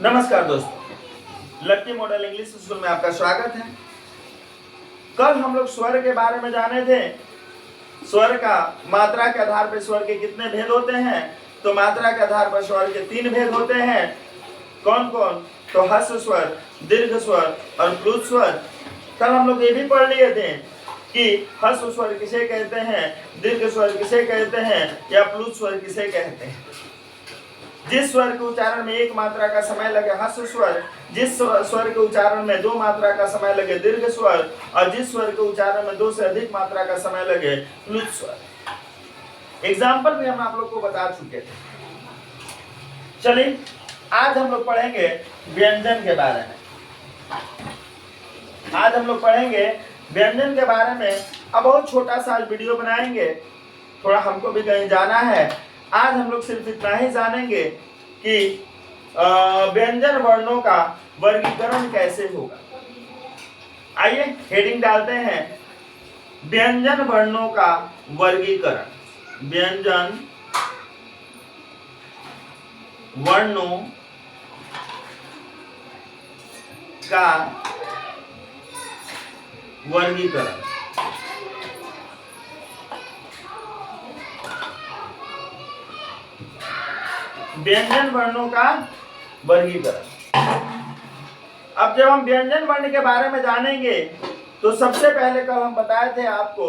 नमस्कार दोस्तों, लक्की model English school में आपका स्वागत है। कल हम लोग स्वर के बारे में जाने थे। स्वर का मात्रा के आधार पर स्वर के कितने भेद होते हैं? तो मात्रा के आधार पर स्वर के 3 भेद होते हैं। कौन कौन? तो ह्रस्व स्वर, दीर्घ स्वर और प्लुत स्वर। कल हम लोग ये भी पढ़ लिए थे कि ह्रस्व स्वर किसे कहते हैं, दीर्घ स्वर किसे कहते हैं या प्लुत स्वर किसे कहते हैं। जिस स्वर के उच्चारण में 1 मात्रा का समय लगे ह्रस्व स्वर, जिस स्वर के उच्चारण में 2 मात्रा का समय लगे दीर्घ स्वर, और जिस स्वर के उच्चारण में 2 से अधिक मात्रा का समय लगे प्लुत स्वर। एग्जाम्पल भी हम आप लोग को बता चुके थे। चलिए आज हम लोग पढ़ेंगे व्यंजन के बारे में। आज हम लोग पढ़ेंगे व्यंजन के बारे में। अब बहुत छोटा सा वीडियो बनाएंगे, थोड़ा हमको भी कहीं जाना है। आज हम लोग सिर्फ इतना ही जानेंगे कि व्यंजन वर्णों का वर्गीकरण कैसे होगा। आइए हेडिंग डालते हैं, व्यंजन वर्णों का वर्गीकरण। व्यंजन वर्णों का वर्गीकरण। व्यंजन वर्णों का वर्गीकरण। अब जब हम व्यंजन वर्ण के बारे में जानेंगे तो सबसे पहले कल हम बताए थे आपको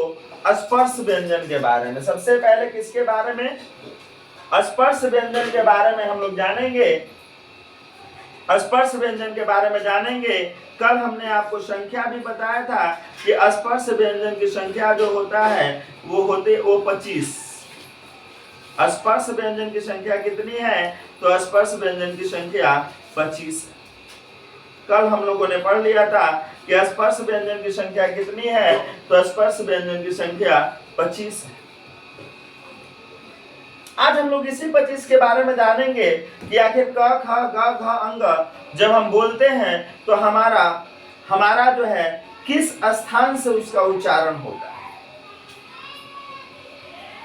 स्पर्श व्यंजन के बारे में। सबसे पहले किसके बारे में? स्पर्श व्यंजन के बारे में हम लोग जानेंगे। स्पर्श व्यंजन के बारे में जानेंगे। कल हमने आपको संख्या भी बताया था कि स्पर्श व्यंजन की संख्या जो होता है वो 25। स्पर्श व्यंजन की संख्या कितनी है? तो स्पर्श व्यंजन की संख्या 25। कल हम लोगों ने पढ़ लिया था कि स्पर्श व्यंजन की संख्या कितनी है? तो स्पर्श व्यंजन की संख्या 25 है। आज हम लोग इसी 25 के बारे में जानेंगे कि आखिर क ख ग घ अंग जब हम बोलते हैं तो हमारा जो है किस स्थान से उसका उच्चारण होता है।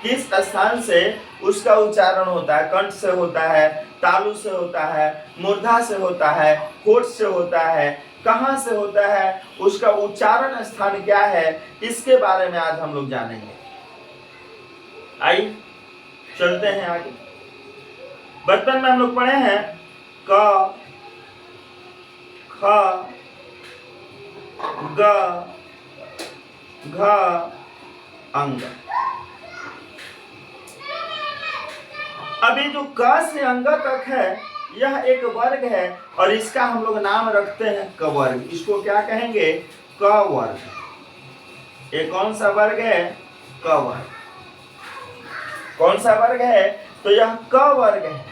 किस स्थान से उसका उच्चारण होता है? कंठ से होता है, तालु से होता है, मूर्धा से होता है, होठ से होता है, कहां से होता है, उसका उच्चारण स्थान क्या है, इसके बारे में आज हम लोग जानेंगे। आइए चलते हैं आगे। बचपन में हम लोग पढ़े हैं क ख ग घ अंग। अभी जो क से अंग तक है यह एक वर्ग है और इसका हम लोग नाम रखते हैं क वर्ग। इसको क्या कहेंगे? क वर्ग। ये कौन सा वर्ग है? क वर्ग। कौन सा वर्ग है? तो यह क वर्ग है।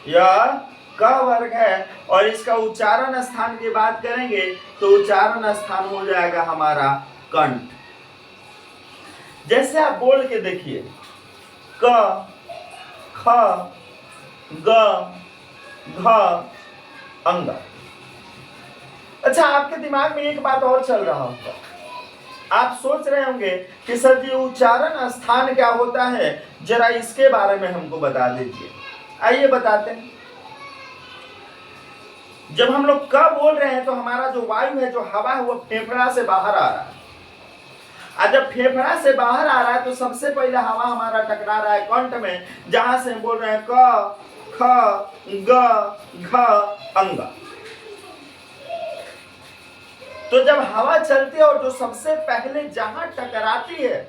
यह क वर्ग है और इसका उच्चारण स्थान की बात करेंगे तो उच्चारण स्थान हो जाएगा हमारा कंठ। जैसे आप बोल के देखिए, क ख ग घ अंग। अच्छा, आपके दिमाग में एक बात और चल रहा होगा। आप सोच रहे होंगे कि सर जी उच्चारण स्थान क्या होता है, जरा इसके बारे में हमको बता दीजिए। आइए बताते हैं। जब हम लोग क बोल रहे हैं तो हमारा जो वायु है, जो हवा है, वो फेफड़ा से बाहर आ रहा है। और जब फेफड़ा से बाहर आ रहा है तो सबसे पहले हवा हमारा टकरा रहा है कंठ में, जहां से हम बोल रहे हैं क ख ग घ अंग। तो जब हवा चलती है और जो सबसे पहले जहां टकराती है,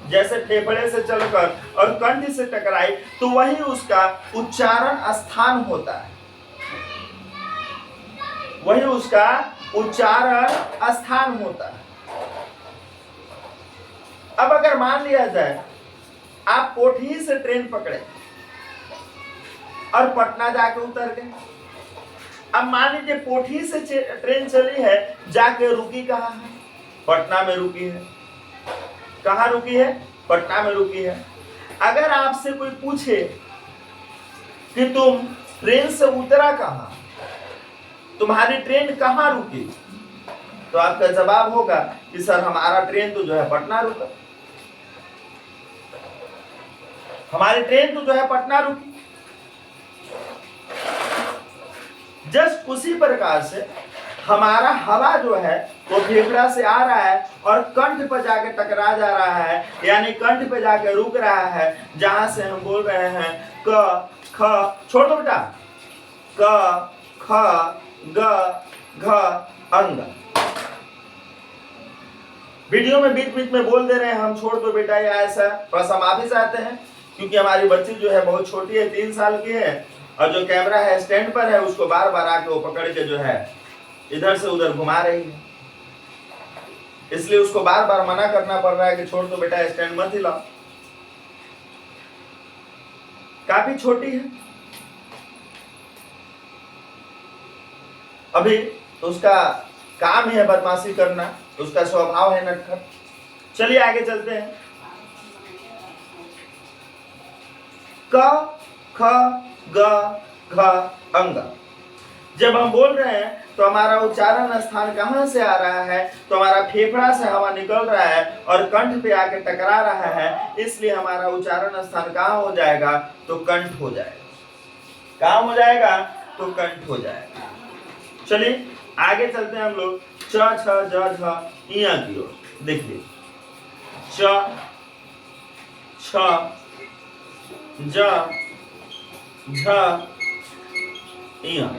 जैसे फेफड़े से चलकर और कंठ से टकराई, तो वही उसका उच्चारण स्थान होता है। वही उसका उच्चारण स्थान होता है। अब अगर मान लिया जाए आप कोठी से ट्रेन पकड़े और पटना जाके उतर गए। अब मान लीजिए कोठी से ट्रेन चली है, जाके रुकी कहाँ है? पटना में रुकी है। कहाँ रुकी है? पटना में रुकी है। अगर आपसे कोई पूछे कि तुम ट्रेन से उतरा कहाँ, तुम्हारी ट्रेन कहाँ रुकी, तो आपका जवाब होगा कि सर हमारा ट्रेन तो जो है पटना रुका। हमारी ट्रेन तो जो है पटना रुकी। जस्ट उसी प्रकार से हमारा हवा जो है वो फेफड़ा से आ रहा है और कंठ पर जाके टकरा जा रहा है, यानी कंठ पे जाके रुक रहा है, जहां से हम बोल रहे हैं क ख, छोड़ दो बेटा, क ख ग घ अंग। वीडियो में बीच बीच में बोल दे रहे हैं हम छोड़ दो बेटा या ऐसा, बस हम आप ही चाहते हैं क्योंकि हमारी बच्ची जो है बहुत छोटी है, 3 साल की है, और जो कैमरा है स्टैंड पर है उसको बार बार आके वो पकड़ के जो है इधर से उधर घुमा रही है, इसलिए उसको बार बार मना करना पड़ रहा है कि छोड़ दो बेटा, स्टैंड मत हिलाओ। काफी छोटी है अभी, तो उसका काम ही है बदमाशी करना, उसका स्वभाव है नटखट। चलिए आगे चलते हैं। क ख ग घ अंग। जब हम बोल रहे हैं तो हमारा उच्चारण स्थान कहां से आ रहा है, तो हमारा फेफड़ा से हवा निकल रहा है और कंठ पे आके टकरा रहा है, इसलिए हमारा उच्चारण स्थान कहां हो जाएगा, तो कंठ हो जाएगा। कहां हो जाएगा, तो कंठ हो जाएगा। चलिए आगे चलते हैं हम लोग च छ ज झ इया की ओर। देखिए च छ ज झ इया।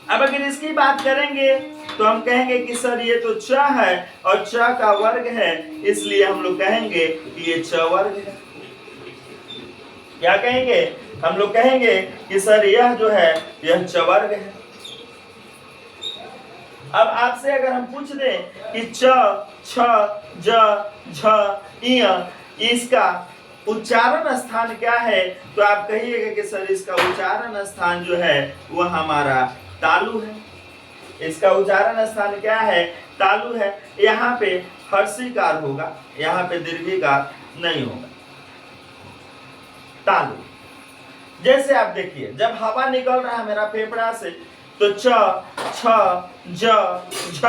अब अगर इसकी बात करेंगे तो हम कहेंगे कि सर ये तो च है और च का वर्ग है, इसलिए हम लोग कहेंगे कि ये च वर्ग है। क्या कहेंगे, हम लोग कहेंगे कि सर यह जो है यह च वर्ग है। अब आपसे अगर हम पूछ दें कि च छ ज झ इय इसका उच्चारण स्थान क्या है, तो आप कहिएगा कि सर इसका उच्चारण स्थान जो है वह हमारा तालु है। इसका उच्चारण स्थान क्या है, तालु है। यहाँ पे हर्षिकार होगा, यहाँ पे दीर्घिकार नहीं होगा, तालु। जैसे आप देखिए जब हवा निकल रहा है मेरा फेफड़ा से, तो च छ ज झ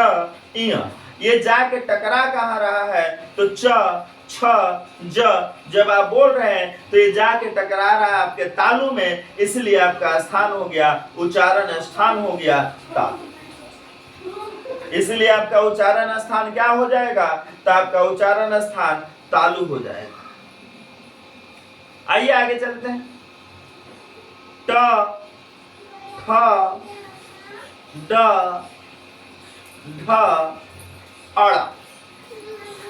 इय ये जाके टकरा कहाँ रहा है, तो च छ ज जब आप बोल रहे हैं तो ये जाके टकरा रहा है आपके तालु में, इसलिए आपका स्थान हो गया, उच्चारण स्थान हो गया तालु। इसलिए आपका उच्चारण स्थान क्या हो जाएगा, तो आपका उच्चारण स्थान तालु हो जाएगा। आइए आगे चलते हैं। ट ठ ड ढ अड़ा।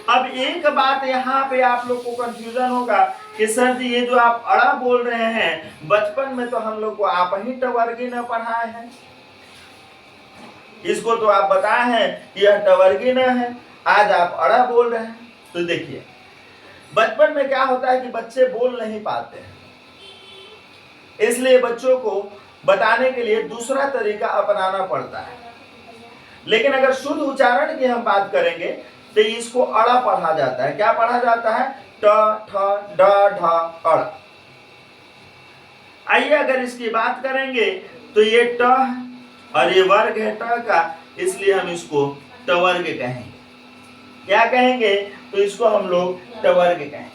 अब एक बात यहाँ पे आप लोग को कंफ्यूजन होगा कि सर जी ये जो आप अड़ा बोल रहे हैं, बचपन में तो हम लोग को आप ही टवर्गी न पढ़ाए हैं, इसको तो आप बताए हैं कि यह टवर्गी न है, आज आप अड़ा बोल रहे हैं। तो देखिए बचपन में क्या होता है कि बच्चे बोल नहीं पाते हैं, इसलिए बच्चों को बताने के लिए दूसरा तरीका अपनाना पड़ता है। लेकिन अगर शुद्ध उच्चारण की हम बात करेंगे तो इसको अड़ा पढ़ा जाता है। क्या पढ़ा जाता है, ट ठ ड ढ अड़ा। आइए अगर इसकी बात करेंगे तो ये ट और ये वर्ग है ट का, इसलिए हम इसको टवर्ग कहेंगे। क्या कहेंगे, तो इसको हम लोग टवर्ग कहेंगे।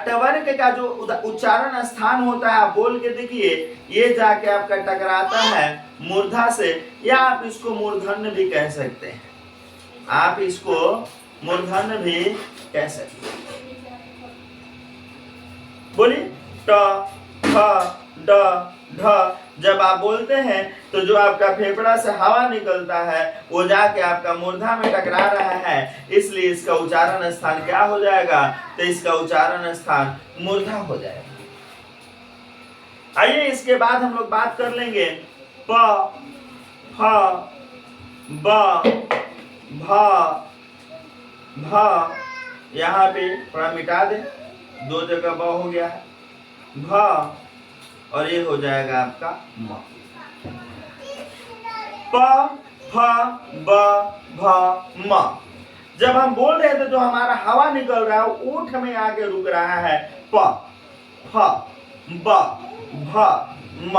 टवर्ग का जो उच्चारण स्थान होता है, आप बोल के देखिए, ये जाके आपका टकराता है मूर्धा से, या आप इसको मूर्धन्य भी कह सकते हैं, आप इसको मूर्धन्य भी कह सकते हैं। बोलिए ट ठ ड ढ जब आप बोलते हैं तो जो आपका फेफड़ा से हवा निकलता है वो जाके आपका मूर्धा में टकरा रहा है, इसलिए इसका उच्चारण स्थान क्या हो जाएगा, तो इसका उच्चारण स्थान मूर्धा हो जाएगा। आइए इसके बाद हम लोग बात कर लेंगे प फ ब भ भ, यहाँ पे थोड़ा मिटा दे, 2 जगह ब हो गया है, भ और ये हो जाएगा आपका म। प फ ब भ म जब हम बोल रहे थे जो हमारा हवा निकल रहा है ऊंट में आके रुक रहा है, प फ ब भ म,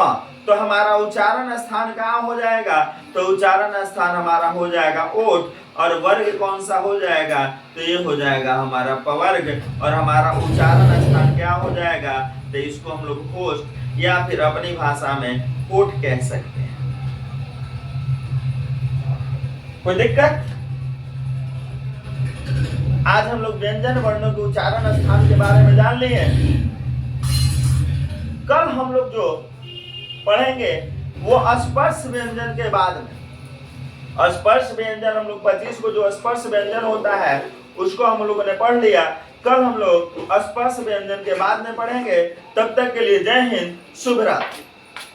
तो हमारा उच्चारण स्थान कहाँ हो जाएगा, तो उच्चारण स्थान हमारा हो जाएगा ओठ, और वर्ग कौन सा हो जाएगा, तो ये हो जाएगा हमारा पवर्ग, और हमारा उच्चारण स्थान क्या हो जाएगा, तो इसको हम लोग होस्ट या फिर अपनी भाषा में होठ कह सकते हैं। कोई दिक्कत? आज हम लोग व्यंजन वर्णों के उच्चारण स्थान के बारे में जान लिए। कल हम लोग जो पढ़ेंगे वो स्पर्श व्यंजन के बाद में। स्पर्श व्यंजन हम लोग 25 को जो स्पर्श व्यंजन होता है उसको हम लोगों ने पढ़ लिया। कल हम लोग स्पर्श व्यंजन के बाद में पढ़ेंगे। तब तक के लिए जय हिंद, शुभ रात्रि।